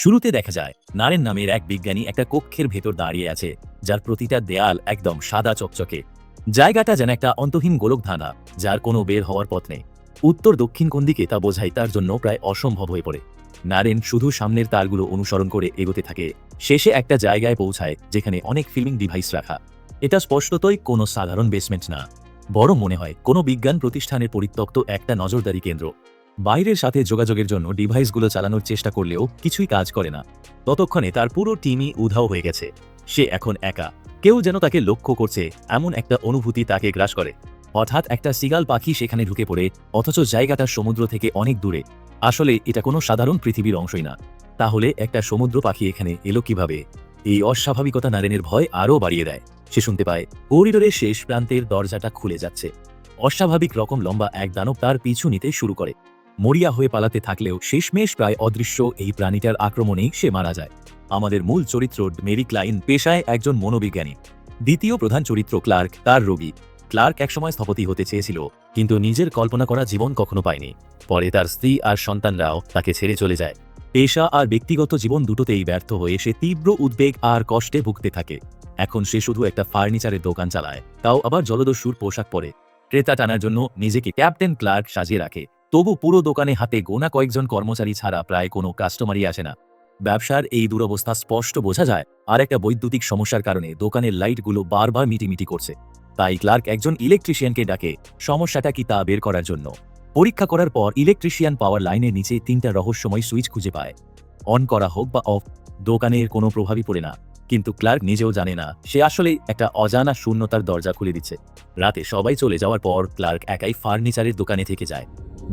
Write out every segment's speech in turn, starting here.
শুরুতে দেখা যায় নারেন নামের এক বিজ্ঞানী একটা কক্ষের ভেতর দাঁড়িয়ে আছে, যার প্রতিটা দেয়াল একদম সাদা চকচকে। জায়গাটা যেন একটা অন্তহীন গোলকধানা, যার কোনো বের হওয়ার পথ নেই। উত্তর দক্ষিণ কোন দিকে তা বোঝাই তার জন্য প্রায় অসম্ভব হয়ে পড়ে। নারেন শুধু সামনের তারগুলো অনুসরণ করে এগোতে থাকে। শেষে একটা জায়গায় পৌঁছায় যেখানে অনেক ফিল্মিং ডিভাইস রাখা। এটা স্পষ্টতই কোনো সাধারণ বেসমেন্ট না, বড় মনে হয় কোনো বিজ্ঞান প্রতিষ্ঠানের পরিত্যক্ত একটা নজরদারি কেন্দ্র। বাইরের সাথে যোগাযোগের জন্য ডিভাইসগুলো চালানোর চেষ্টা করলেও কিছুই কাজ করে না। ততক্ষণে তার পুরো টিমই উধাও হয়ে গেছে। সে এখন একা। কেউ যেন তাকে লক্ষ্য করছে, এমন একটা অনুভূতি তাকে গ্রাস করে। হঠাৎ একটা সিগাল পাখি সেখানে ঢুকে পড়ে, অথচ জায়গাটা সমুদ্র থেকে অনেক দূরে। আসলে এটা কোনো সাধারণ পৃথিবীর অংশই না। তাহলে একটা সমুদ্র পাখি এখানে এলো কিভাবে? এই অস্বাভাবিকতা নারেনের ভয় আরও বাড়িয়ে দেয়। সে শুনতে পায় করিডোরের শেষ প্রান্তের দরজাটা খুলে যাচ্ছে। অস্বাভাবিক রকম লম্বা এক দানব তার পিছু নিতে শুরু করে। মরিয়া হয়ে পালাতে থাকলেও শেষমেশ প্রায় অদৃশ্য এই প্রাণীটার আক্রমণেই সে মারা যায়। আমাদের মূল চরিত্র মেরি ক্লাইন পেশায় একজন মনোবিজ্ঞানী। দ্বিতীয় প্রধান চরিত্র ক্লার্ক তার রোগী। ক্লার্ক একসময় স্থপতি হতে চেয়েছিল, কিন্তু নিজের কল্পনা করা জীবন কখনো পায়নি। পরে তার স্ত্রী আর সন্তানরাও তাকে ছেড়ে চলে যায়। পেশা আর ব্যক্তিগত জীবন দুটোতেই ব্যর্থ হয়ে সে তীব্র উদ্বেগ আর কষ্টে ভুগতে থাকে। এখন সে শুধু একটা ফার্নিচারের দোকান চালায়, তাও আবার জলদস্যুর পোশাক পরে। ক্রেতা টানার জন্য নিজেকে ক্যাপ্টেন ক্লার্ক সাজিয়ে রাখে। তবু পুরো দোকানে হাতে গোনা কয়েকজন কর্মচারী ছাড়া প্রায় কোনো কাস্টমারই আসে না। ব্যবসার এই দুরবস্থা স্পষ্ট বোঝা যায় আর একটা বৈদ্যুতিক সমস্যার কারণে দোকানের লাইটগুলো বারবার মিটিমিটি করছে। তাই ক্লার্ক একজন ইলেকট্রিশিয়ানকে ডাকে সমস্যাটা কি তা বের করার জন্য। পরীক্ষা করার পর ইলেকট্রিশিয়ান পাওয়ার লাইনের নিচে 3টা রহস্যময় সুইচ খুঁজে পায়। অন করা হোক বা অফ, দোকানের কোনো প্রভাবই পড়ে না। কিন্তু ক্লার্ক নিজেও জানে না সে আসলে একটা অজানা শূন্যতার দরজা খুলে দিচ্ছে। রাতে সবাই চলে যাওয়ার পর ক্লার্ক একাই ফার্নিচারের দোকানে থেকে যায়।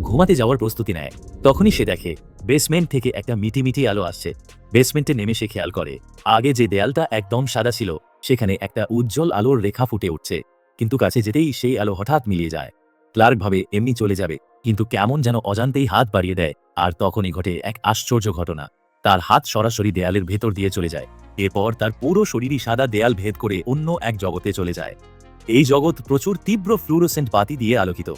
ঘুমাতে যাওয়ার প্রস্তুতি নেয়। তখনই সে দেখে বেসমেন্ট থেকে একটা মিটিমিটি আলো আসছে। বেসমেন্টে নেমে সে খেয়াল করে আগে যে দেয়ালটা একদম সাদা ছিল, সেখানে একটা উজ্জ্বল আলোর রেখা ফুটে উঠছে। কিন্তু কাছে যেতেই সেই আলো হঠাৎ মিলিয়ে যায়। ক্লার্ক ভাবে এমনি চলে যাবে, কিন্তু কেমন যেন অজান্তেই হাত বাড়িয়ে দেয়। আর তখনই ঘটে এক আশ্চর্য ঘটনা। তার হাত সরাসরি দেয়ালের ভেতর দিয়ে চলে যায়। এরপর তার পুরো শরীরই সাদা দেয়াল ভেদ করে অন্য এক জগতে চলে যায়। এই জগৎ প্রচুর তীব্র ফ্লুরোসেন্ট বাতি দিয়ে আলোকিত।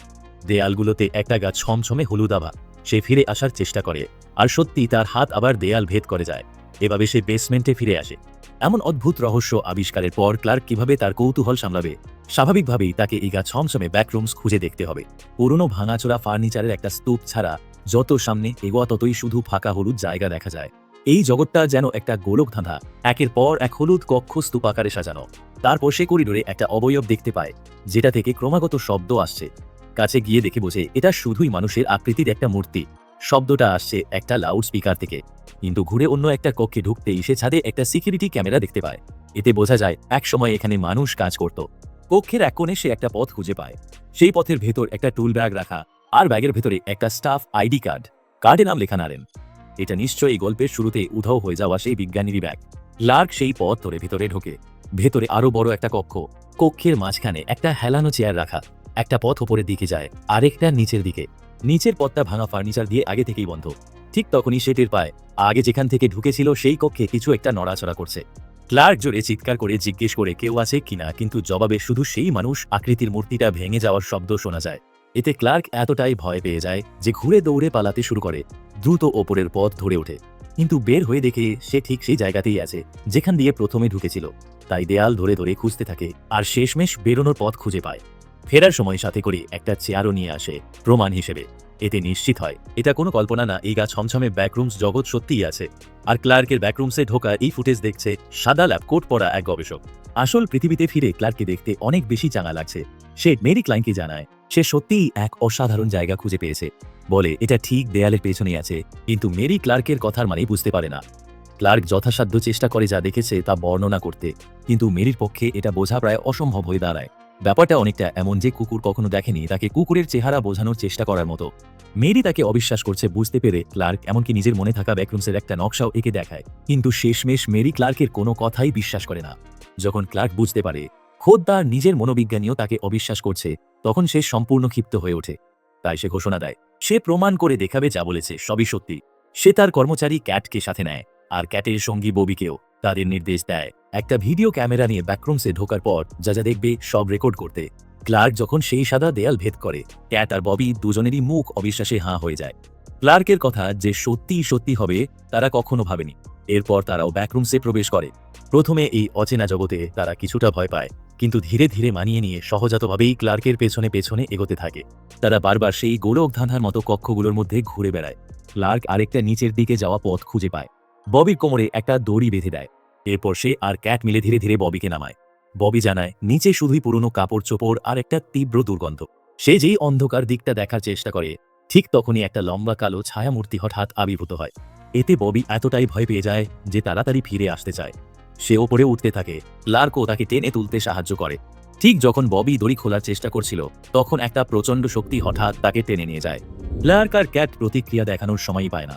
দেয়ালগুলোতে একটা গাছ ছমছমে হলুদ আভা। সে ফিরে আসার চেষ্টা করে, আর সত্যি তার হাত আবার দেয়াল ভেদ করে যায়। এভাবে সে বেসমেন্টে ফিরে আসে। এমন অদ্ভুত রহস্য আবিষ্কারের পর ক্লার্ক কিভাবে তার কৌতূহল সামলাবে? স্বাভাবিকভাবেই তাকে এই গা ছমছমে ব্যাকরুমস খুঁজে দেখতে হবে। পুরনো ভাঙাচোরা ফার্নিচারের একটা স্তূপ ছাড়া যত সামনে এগোয়া ততই শুধু ফাঁকা হলুদ জায়গা দেখা যায়। এই জগৎটা যেন একটা গোলক ধাঁধা, একের পর এক হলুদ কক্ষ স্তূপ আকারে সাজানো। তারপর সে করিডোরে একটা অবয়ব দেখতে পায়, যেটা থেকে ক্রমাগত শব্দ আসছে। কাছে গিয়ে দেখে বোঝে এটা শুধুই মানুষের আকৃতির একটা মূর্তি। শব্দটা আসছে একটা লাউড স্পিকার থেকে। কিন্তু ঘুরে অন্য একটা কক্ষে ঢুকতেই সে ছাদে একটা সিকিউরিটি ক্যামেরা দেখতে পায়। এতে বোঝা যায় একসময় এখানে মানুষ কাজ করত। কক্ষের এক কোণে সে একটা পথ খুঁজে পায়। সেই পথের ভেতর একটা টুল ব্যাগ রাখা, আর ব্যাগের ভেতরে একটা স্টাফ আইডি কার্ড। কার্ডে নাম লেখা নারেন। এটা নিশ্চয়ই এই গল্পের শুরুতে উধাও হয়ে যাওয়া সেই বিজ্ঞানীরই ব্যাগ। ক্লার্ক সেই পথ ধরে ভেতরে ঢোকে। ভেতরে আরো বড় একটা কক্ষ। কক্ষের মাঝখানে একটা হেলানো চেয়ার রাখা। একটা পথ ওপরের দিকে যায়, আরেকটা নিচের দিকে। নিচের পথটা ভাঙা ফার্নিচার দিয়ে আগে থেকেই বন্ধ। ঠিক তখনই সে টের পায় আগে যেখান থেকে ঢুকেছিল সেই কক্ষে কিছু একটা নড়াচড়া করছে। ক্লার্ক জোরে চিৎকার করে জিজ্ঞেস করে কেউ আছে কিনা, কিন্তু জবাবে শুধু সেই মানুষ আকৃতির মূর্তিটা ভেঙে যাওয়ার শব্দ শোনা যায়। এতে ক্লার্ক এতটাই ভয় পেয়ে যায় যে ঘুরে দৌড়ে পালাতে শুরু করে। দ্রুত ওপরের পথ ধরে ওঠে, কিন্তু বের হয়ে দেখে সে ঠিক সেই জায়গাতেই আছে যেখান দিয়ে প্রথমে ঢুকেছিল। তাই দেয়াল ধরে ধরে খুঁজতে থাকে, আর শেষমেশ বেরোনোর পথ খুঁজে পায়। ফেরার সময় সাথে করে একটা চেয়ারও নিয়ে আসে প্রমাণ হিসেবে। এতে নিশ্চিত হয় এটা কোনো কল্পনা না, এই গা ছমছমে ব্যাকরুমস জগৎ সত্যিই আছে। আর ক্লার্কের ব্যাকরুমসে ঢোকা এই ফুটেজ দেখছে সাদা ল্যাব কোট পরা এক গবেষক। আসল পৃথিবীতে ফিরে ক্লার্ককে দেখতে অনেক বেশি চাঙা লাগছে। সে মেরি ক্লাইনকে জানায় সে সত্যিই এক অসাধারণ জায়গা খুঁজে পেয়েছে। বলে এটা ঠিক দেয়ালের পেছনেই আছে, কিন্তু মেরি ক্লার্কের কথার মানে বুঝতে পারে না। ক্লার্ক যথাসাধ্য চেষ্টা করে যা দেখেছে তা বর্ণনা করতে, কিন্তু মেরির পক্ষে এটা বোঝা প্রায় অসম্ভব হয়ে দাঁড়ায়। ব্যাপারটা অনেকটা এমন যে কুকুর কখনো দেখেনি তাকে কুকুরের চেহারা বোঝানোর চেষ্টা করার মতো। মেরি তাকে অবিশ্বাস করছে বুঝতে পেরে ক্লার্ক এমনকি নিজের মনে থাকা ব্যাকরুমসের একটা নকশাও এঁকে দেখায়। কিন্তু শেষমেশ মেরি ক্লার্কের কোনো কথাই বিশ্বাস করে না। যখন ক্লার্ক বুঝতে পারে খোদ তার নিজের মনোবিজ্ঞানীও তাকে অবিশ্বাস করছে, তখন সে সম্পূর্ণ ক্ষিপ্ত হয়ে ওঠে। তাই সে ঘোষণা দেয় সে প্রমাণ করে দেখাবে যা বলেছে সবই সত্যি। সে তার কর্মচারী ক্যাটকে সাথে নেয়, আর ক্যাটের সঙ্গী ববিকেও। তাদের নির্দেশ দেয় একটা ভিডিও ক্যামেরা নিয়ে ব্যাকরুমসে ঢোকার পর যা যা দেখবে সব রেকর্ড করতে। ক্লার্ক যখন সেই সাদা দেয়াল ভেদ করে, ক্যাট আর ববি দুজনেরই মুখ অবিশ্বাসে হাঁ হয়ে যায়। ক্লার্কের কথা যে সত্যি সত্যি হবে তারা কখনো ভাবেনি। এরপর তারাও ব্যাকরুমসে প্রবেশ করে। প্রথমে এই অচেনা জগতে তারা কিছুটা ভয় পায়, কিন্তু ধীরে ধীরে মানিয়ে নিয়ে সহজাতভাবেই ক্লার্কের পেছনে পেছনে এগোতে থাকে। তারা বারবার সেই গোলক ধাঁধার মতো কক্ষগুলোর মধ্যে ঘুরে বেড়ায়। ক্লার্ক আরেকটা নিচের দিকে যাওয়া পথ খুঁজে পায়। ববির কোমরে একটা দড়ি বেঁধে দেয়। এরপর সে আর ক্যাট মিলে ধীরে ধীরে ববিকে নামায়। ববি জানায় নিচে শুধুই পুরনো কাপড় চোপড় আর একটা তীব্র দুর্গন্ধ। সে যেই অন্ধকার দিকটা দেখার চেষ্টা করে, ঠিক তখনই একটা লম্বা কালো ছায়ামূর্তি হঠাৎ আবির্ভূত হয়। এতে ববি এতটাই ভয় পেয়ে যায় যে তাড়াতাড়ি ফিরে আসতে চায়। সে ওপরে উঠতে থাকে। ক্লার্কও তাকে টেনে তুলতে সাহায্য করে। ঠিক যখন ববি দড়ি খোলার চেষ্টা করছিল, তখন একটা প্রচণ্ড শক্তি হঠাৎ তাকে টেনে নিয়ে যায়। ক্লার্ক আর ক্যাট প্রতিক্রিয়া দেখানোর সময়ই পায় না।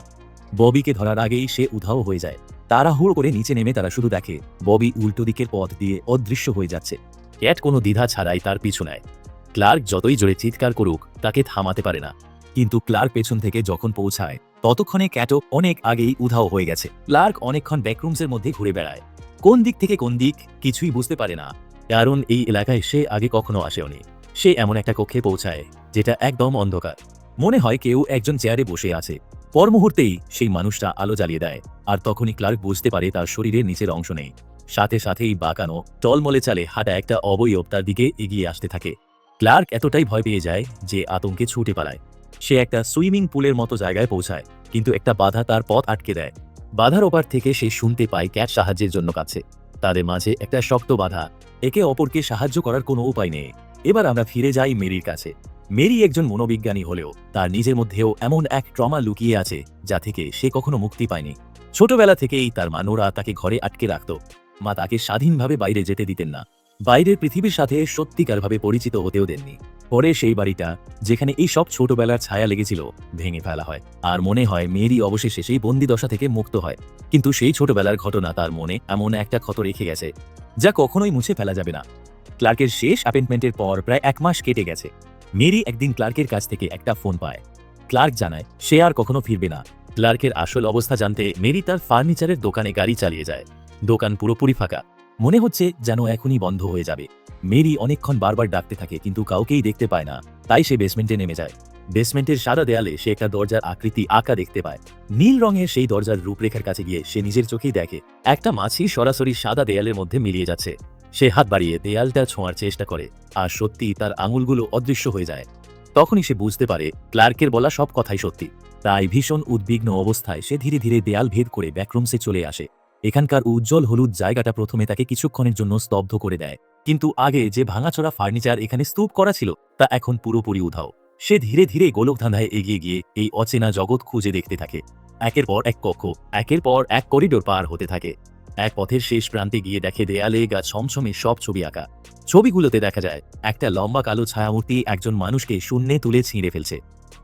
ববিকে ধরার আগেই সে উধাও হয়ে যায়। তাড়াহুড়ো করে নিচে নেমে তারা শুধু দেখে ববি উল্টো দিকের পথ দিয়ে অদৃশ্য হয়ে যাচ্ছে। ক্যাট কোনো দ্বিধা ছাড়াই তার পিছু নেয়। ক্লার্ক যতই জোরে চিৎকার করুক তাকে থামাতে পারে না। কিন্তু ক্লার্ক পেছন থেকে যখন পৌঁছায়, ততক্ষণে ক্যাটও অনেক আগেই উধাও হয়ে গেছে। ক্লার্ক অনেকক্ষণ ব্যাকরুমসের মধ্যে ঘুরে বেড়ায়। কোন দিক থেকে কোন দিক কিছুই বুঝতে পারে না, কারণ এই এলাকায় সে আগে কখনো আসেওনি। সে এমন একটা কক্ষে পৌঁছায় যেটা একদম অন্ধকার। মনে হয় কেউ একজন চেয়ারে বসে আছে। পর মুহূর্তেই সেই মানুষটা আলো জ্বালিয়ে দেয়, আর তখনই ক্লার্ক বুঝতে পারে তার শরীরের নিচের অংশ নেই। সাথে সাথেই বাঁকানো টলমলে চালে হাঁটা একটা অবয়ব তার দিকে এগিয়ে আসতে থাকে। ক্লার্ক এতটাই ভয় পেয়ে যায় যে আতঙ্কে ছুটে পালায়। সে একটা সুইমিং পুলের মতো জায়গায় পৌঁছায়, কিন্তু একটা বাধা তার পথ আটকে দেয়। বাধার ওপার থেকে সে শুনতে পায় ক্যাট সাহায্যের জন্য কাছে। তাদের মাঝে একটা শক্ত বাধা, একে অপরকে সাহায্য করার কোনো উপায় নেই। এবার আমরা ফিরে যাই মেরির কাছে। মেরি একজন মনোবিজ্ঞানী হলেও তার নিজের মধ্যেও এমন এক ট্রমা লুকিয়ে আছে যা থেকে সে কখনো মুক্তি পায়নি। ছোটবেলা থেকেই তার মা নোরা তাকে ঘরে আটকে রাখত। মা তাকে স্বাধীনভাবে বাইরে যেতে দিতেন না, বাইরের পৃথিবীর সাথে সত্যিকারভাবে পরিচিত হতেও দেননি। পরে সেই বাড়িটা, যেখানে এই সব ছোটবেলার ছায়া লেগেছিল, ভেঙে ফেলা হয়। আর মনে হয় মেরি অবশেষে সেই বন্দিদশা থেকে মুক্ত হয়। কিন্তু সেই ছোটবেলার ঘটনা তার মনে এমন একটা ক্ষত রেখে গেছে যা কখনোই মুছে ফেলা যাবে না। ক্লার্কের শেষ অ্যাপয়েন্টমেন্টের পর প্রায় 1 মাস কেটে গেছে। মেরি একদিন ক্লার্কের কাছ থেকে একটা ফোন পায়। ক্লার্ক জানায় সে আর কখনো ফিরবে না। ক্লার্কের আসল অবস্থা জানতে মেরি তার ফার্নিচারের দোকানে গাড়ি চালিয়ে যায়। দোকান পুরোপুরি ফাঁকা, মনে হচ্ছে যেন এখনই বন্ধ হয়ে যাবে। মেরি অনেকক্ষণ বারবার ডাকতে থাকে, কিন্তু কাউকেই দেখতে পায় না। তাই সে বেসমেন্টে নেমে যায়। বেসমেন্টের সাদা দেয়ালে সে একটা দরজার আকৃতি আঁকা দেখতে পায়। নীল রঙের সেই দরজার রূপরেখার কাছে গিয়ে সে নিজের চোখেই দেখে একটা মাছি সরাসরি সাদা দেয়ালের মধ্যে মিলিয়ে যাচ্ছে। সে হাত বাড়িয়ে দেয়ালটা ছোঁয়ার চেষ্টা করে, আর সত্যি তার আঙুলগুলো অদৃশ্য হয়ে যায়। তখনই সে বুঝতে পারে ক্লার্কের বলা সব কথাই সত্যি। তাই ভীষণ উদ্বিগ্ন অবস্থায় সে ধীরে ধীরে দেয়াল ভেদ করে ব্যাকরুমসে চলে আসে। এখানকার উজ্জ্বল হলুদ জায়গাটা প্রথমে তাকে কিছুক্ষণের জন্য স্তব্ধ করে দেয়, কিন্তু আগে যে ভাঙাচোরা ফার্নিচার এখানে স্তূপ করা ছিল তা এখন পুরোপুরি উধাও। সে ধীরে ধীরে গোলকধাঁধায় এগিয়ে গিয়ে এই অচেনা জগৎ খুঁজে দেখতে থাকে। একের পর এক কক্ষ, একের পর এক করিডোর পার হতে থাকে। এক পথের শেষ প্রান্তে গিয়ে দেখে দেয়ালে গা ছমছমে সব ছবি আঁকা। ছবিগুলোতে দেখা যায় একটা লম্বা কালো ছায়ামূর্তি একজন মানুষকে শূন্যে তুলে ছিঁড়ে ফেলছে।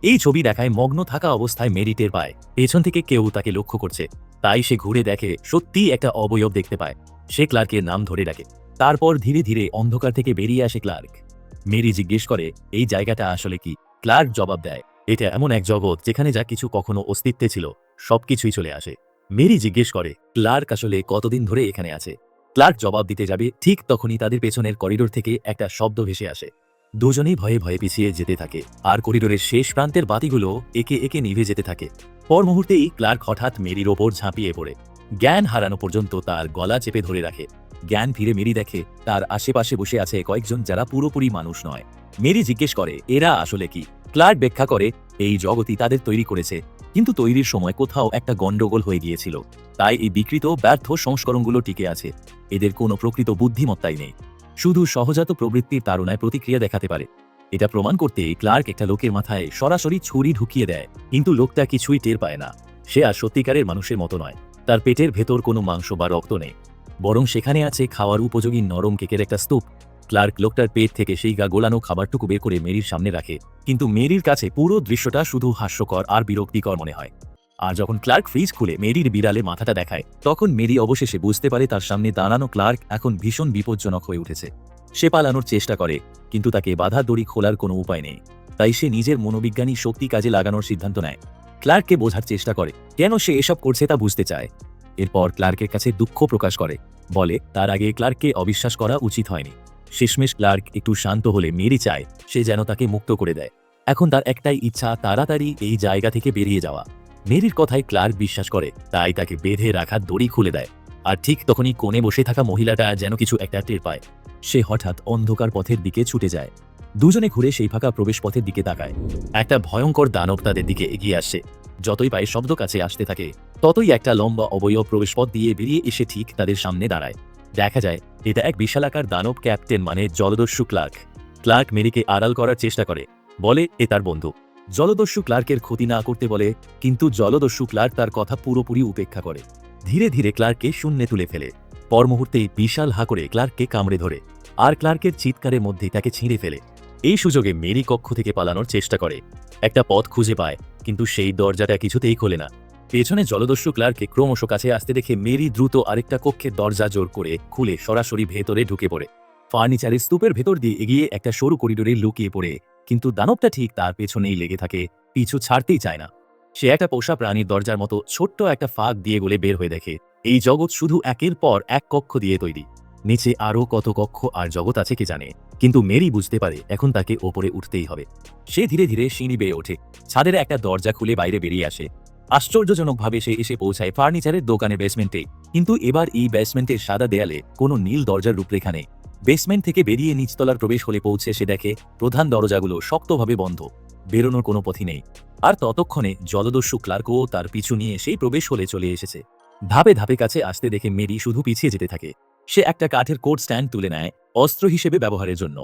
এই ছবি দেখায় মগ্ন থাকা অবস্থায় মেরি টের পায় পেছন থেকে কেউ তাকে লক্ষ্য করছে। তাই সে ঘুরে দেখে সত্যিই একটা অবয়ব দেখতে পায়। সে ক্লার্কের নাম ধরে ডাকে। তারপর ধীরে ধীরে অন্ধকার থেকে বেরিয়ে আসে ক্লার্ক। মেরি জিজ্ঞেস করে এই জায়গাটা আসলে কি। ক্লার্ক জবাব দেয় এটা এমন এক জগৎ যেখানে যা কিছু কখনো অস্তিত্বে ছিল সবকিছুই চলে আসে। মেরি জিজ্ঞেস করে ক্লার্ক আসলে কতদিন ধরে এখানে আছে। ক্লার্ক জবাব দিতে যাবে, ঠিক তখনই তাদের পেছনের করিডোর থেকে একটা শব্দ ভেসে আসে। দুজনেই ভয়ে ভয়ে পিছিয়ে যেতে থাকে, আর করিডোরের শেষ প্রান্তের বাতিগুলো একে একে নিভে যেতে থাকে। পর মুহূর্তেই ক্লার্ক হঠাৎ মেরির ওপর ঝাঁপিয়ে পড়ে। জ্ঞান হারানো পর্যন্ত তার গলা চেপে ধরে রাখে। জ্ঞান ফিরে মেরি দেখে তার আশেপাশে বসে আছে কয়েকজন যারা পুরোপুরি মানুষ নয়। মেরি জিজ্ঞেস করে এরা আসলে কি। ক্লার্ক ব্যাখ্যা করে এই জগতই তাদের তৈরি করেছে, কিন্তু তৈরির সময় কোথাও একটা গন্ডগোল হয়ে গিয়েছিল। তাই এই বিকৃত ব্যর্থ সংস্করণগুলো টিকে আছে। এদের কোনো প্রকৃত বুদ্ধিমত্তাই নেই, শুধু সহজাত প্রবৃত্তির তাড়নায় প্রতিক্রিয়া দেখাতে পারে। এটা প্রমাণ করতে ক্লার্ক একটা লোকের মাথায় সরাসরি ছুরি ঢুকিয়ে দেয়, কিন্তু লোকটা কিছুই টের পায় না। সে আর সত্যিকারের মানুষের মতো নয়। তার পেটের ভেতর কোনো মাংস বা রক্ত নেই, বরং সেখানে আছে খাওয়ার উপযোগী নরম কেকের একটা স্তূপ। ক্লার্ক লোকটার পেট থেকে সেই গা গোলানো খাবারটুকু বের করে মেরির সামনে রাখে, কিন্তু মেরির কাছে পুরো দৃশ্যটা শুধু হাস্যকর আর বিরক্তিকর মনে হয়। আর যখন ক্লার্ক ফ্রিজ খুলে মেরির বিড়ালে মাথাটা দেখায়, তখন মেরি অবশেষে বুঝতে পারে তার সামনে দাঁড়ানো ক্লার্ক এখন ভীষণ বিপজ্জনক হয়ে উঠেছে। সে পালানোর চেষ্টা করে, কিন্তু তাকে বাধা দড়ি খোলার কোনো উপায় নেই। তাই সে নিজের মনোবিজ্ঞানী শক্তি কাজে লাগানোর সিদ্ধান্ত নেয়। ক্লার্ককে বোঝার চেষ্টা করে কেন সে এসব করছে তা বুঝতে চায়। এরপর ক্লার্কের কাছে দুঃখ প্রকাশ করে, বলে তার আগে ক্লার্ককে অবিশ্বাস করা উচিত হয়নি। শেষমেশ ক্লার্ক একটু শান্ত হলে মেরি চায় সে যেন তাকে মুক্ত করে দেয়। এখন তার একটাই ইচ্ছা, তাড়াতাড়ি এই জায়গা থেকে বেরিয়ে যাওয়া। মেরির কথায় ক্লার্ক বিশ্বাস করে, তাই তাকে বেঁধে রাখা দড়ি খুলে দেয়। আর ঠিক তখনই কোণে বসে থাকা মহিলাটা যেন কিছু একটা টের পায়। সে হঠাৎ অন্ধকার পথের দিকে ছুটে যায়। দুজনে ঘুরে সেই ফাঁকা প্রবেশ পথের দিকে তাকায়। একটা ভয়ঙ্কর দানব তাদের দিকে এগিয়ে আসছে। যতই পায়ে শব্দ কাছে আসতে থাকে, ততই একটা লম্বা অবয়ব প্রবেশপথ দিয়ে বেরিয়ে এসে ঠিক তাদের সামনে দাঁড়ায়। দেখা যায় এটা এক বিশালাকার দানব, ক্যাপ্টেন মানে জলদস্যু ক্লার্ক। ক্লার্ক মেরিকে আড়াল করার চেষ্টা করে, বলে এ তার বন্ধু। জলদস্যু ক্লার্কের ক্ষতি না করতে বলে, কিন্তু জলদস্যু ক্লার্ক তার কথা পুরোপুরি উপেক্ষা করে। ধীরে ধীরে ক্লার্ককে শূন্যে তুলে ফেলে। পর মুহূর্তেই বিশাল হা করে ক্লার্ককে কামড়ে ধরে, আর ক্লার্কের চিৎকারের মধ্যেই তাকে ছিঁড়ে ফেলে। এই সুযোগে মেরি কক্ষ থেকে পালানোর চেষ্টা করে, একটা পথ খুঁজে পায়, কিন্তু সেই দরজাটা কিছুতেই খোলে না। পেছনে জলদস্যু ক্লার্ককে ক্রমশ কাছে আসতে দেখে মেরি দ্রুত আরেকটা কক্ষের দরজা জোর করে খুলে সরাসরি ভেতরে ঢুকে পড়ে। ফার্নিচারের স্তূপের ভেতর দিয়ে এগিয়ে একটা সরু করিডোরে লুকিয়ে পড়ে, কিন্তু দানবটা ঠিক তার পেছনেই লেগে থাকে, পিছু ছাড়তেই চায় না। সে একটা পোষা প্রাণীর দরজার মতো ছোট্ট একটা ফাঁক দিয়ে গলে বের হয়ে দেখে এই জগৎ শুধু একের পর এক কক্ষ দিয়ে তৈরি। নিচে আরও কত কক্ষ আর জগৎ আছে কে জানে, কিন্তু মেরি বুঝতে পারে এখন তাকে ওপরে উঠতেই হবে। সে ধীরে ধীরে সিঁড়ি বেয়ে ওঠে, ছাদের একটা দরজা খুলে বাইরে বেরিয়ে আসে। আশ্চর্যজনকভাবে সে এসে পৌঁছায় ফার্নিচারের দোকানের বেসমেন্টে। কিন্তু এবার এই বেসমেন্টের সাদা দেয়ালে কোনো নীল দরজার রূপরেখা নেই। বেসমেন্ট থেকে বেরিয়ে নিচতলার প্রবেশ হলে পৌঁছে সে দেখে প্রধান দরজাগুলো শক্তভাবে বন্ধ, বেরোনোর কোনো পথই নেই। আর ততক্ষণে জলদস্যু ক্লার্কও তার পিছু নিয়ে সেই প্রবেশ হলে চলে এসেছে। ধাপে ধাপে কাছে আসতে দেখে মেরি শুধু পিছিয়ে যেতে থাকে। সে একটা কাঠের কোট স্ট্যান্ড তুলে নেয়, অস্ত্র হিসেবে ব্যবহারের জন্য।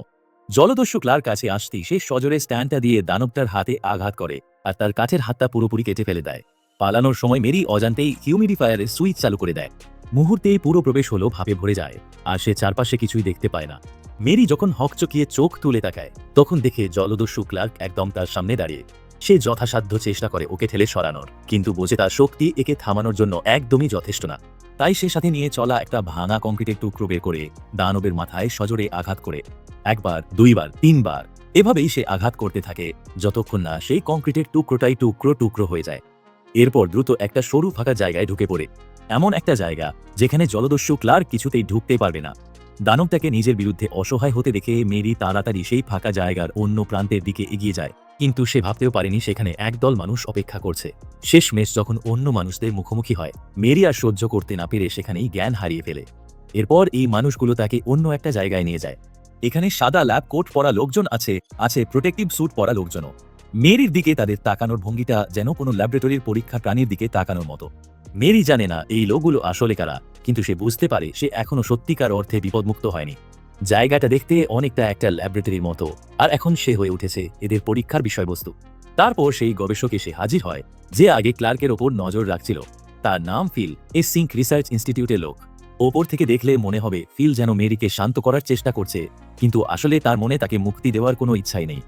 জলদস্যু ক্লার্ক কাছে আসতেই সে সজোরে স্ট্যান্ডটা দিয়ে দানবটার হাতে আঘাত করে, আর তার কাঠের হাতটা পুরোপুরি কেটে ফেলে দেয়। পালানোর সময় মেরি অজান্তেই হিউমিডিফায়ারের সুইচ চালু করে দেয়। মুহূর্তেই পুরো প্রবেশ হলো ভাবে ভরে যায়, আর সে চারপাশে কিছুই দেখতে পায় না। মেরি যখন হকচকিয়ে চোখ তুলে তাকায়, তখন দেখে জলদস্যু ক্লার্ক একদম তার সামনে দাঁড়িয়ে। সে যথাসাধ্য চেষ্টা করে ওকে ঠেলে সরানোর, কিন্তু বোঝে তার শক্তি একে থামানোর জন্য একদমই যথেষ্ট না। তাই সে সাথে নিয়ে চলা একটা ভাঙা কংক্রিটের টুকরো বের করে দানবের মাথায় সজোরে আঘাত করে। একবার, দুইবার, তিনবার এভাবেই সে আঘাত করতে থাকে, যতক্ষণ না সেই কংক্রিটের টুকরোটাই টুকরো টুকরো হয়ে যায়। এরপর দ্রুত একটা সরু ফাঁকা জায়গায় ঢুকে পড়ে, এমন একটা জায়গা যেখানে জলদস্যু ক্লার্ক কিছুতেই ঢুকতে পারবে না। দানবটাকে নিজের বিরুদ্ধে অসহায় হতে দেখে মেরি তাড়াতাড়ি সেই ফাঁকা জায়গার অন্য প্রান্তের দিকে এগিয়ে যায়। কিন্তু সে ভাবতেও পারেনি সেখানে একদল মানুষ অপেক্ষা করছে। শেষমেশ যখন অন্য মানুষদের মুখোমুখি হয়, মেরি আর সহ্য করতে না পেরে সেখানেই জ্ঞান হারিয়ে ফেলে। এরপর এই মানুষগুলো তাকে অন্য একটা জায়গায় নিয়ে যায়। এখানে সাদা ল্যাব কোট পরা লোকজন আছে প্রোটেক্টিভ স্যুট পরা লোকজনও। মেরির দিকে তাদের তাকানোর ভঙ্গিটা যেন কোনো ল্যাবরেটরির পরীক্ষা প্রাণীর দিকে তাকানোর মতো। মেরি জানে না এই লোকগুলো আসলে কারা, কিন্তু সে বুঝতে পারে সে এখনো সত্যিকার অর্থে বিপদমুক্ত হয়নি। জায়গাটা দেখতে অনেকটা একটা ল্যাবরেটরির মতো, আর এখন সে হয়ে উঠেছে এদের পরীক্ষার বিষয়বস্তু। তারপর সেই গবেষক এসে হাজির হয়, যে আগে ক্লার্কের ওপর নজর রাখছিল। তার নাম ফিল, সিঙ্ক রিসার্চ ইনস্টিটিউটের লোক। ওপর থেকে দেখলে মনে হবে ফিল যেন মেরিকে শান্ত করার চেষ্টা করছে, কিন্তু আসলে তার মনে তাকে মুক্তি দেওয়ার কোনো ইচ্ছাই নেই।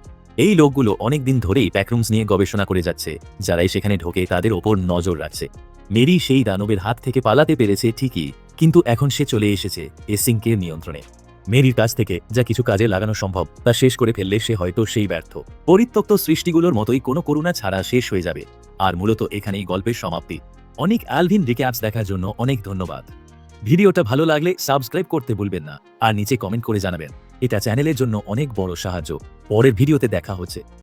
এই লোকগুলো অনেকদিন ধরেই প্যাকরুমস নিয়ে গবেষণা করে যাচ্ছে, যারাই সেখানে ঢোকে তাদের ওপর নজর রাখছে। মেরি সেই দানবের হাত থেকে পালাতে পেরেছে ঠিকই, কিন্তু এখন সে চলে এসেছে সিঙ্কের নিয়ন্ত্রণে। মেরির কাছ থেকে যা কিছু কাজে লাগানো সম্ভব তা শেষ করে ফেললে সে হয়তো সেই ব্যর্থ পরিত্যক্ত সৃষ্টিগুলোর মতোই কোনো করুণা ছাড়া শেষ হয়ে যাবে। আর মূলত এখানেই গল্পের সমাপ্তি। অনেক অ্যালভিন রিক্যাপস দেখার জন্য অনেক ধন্যবাদ। ভিডিওটা ভালো লাগলে সাবস্ক্রাইব করতে ভুলবেন না, আর নিচে কমেন্ট করে জানাবেন। এটা চ্যানেলের জন্য অনেক বড় সাহায্য। পরের ভিডিওতে দেখা হচ্ছে।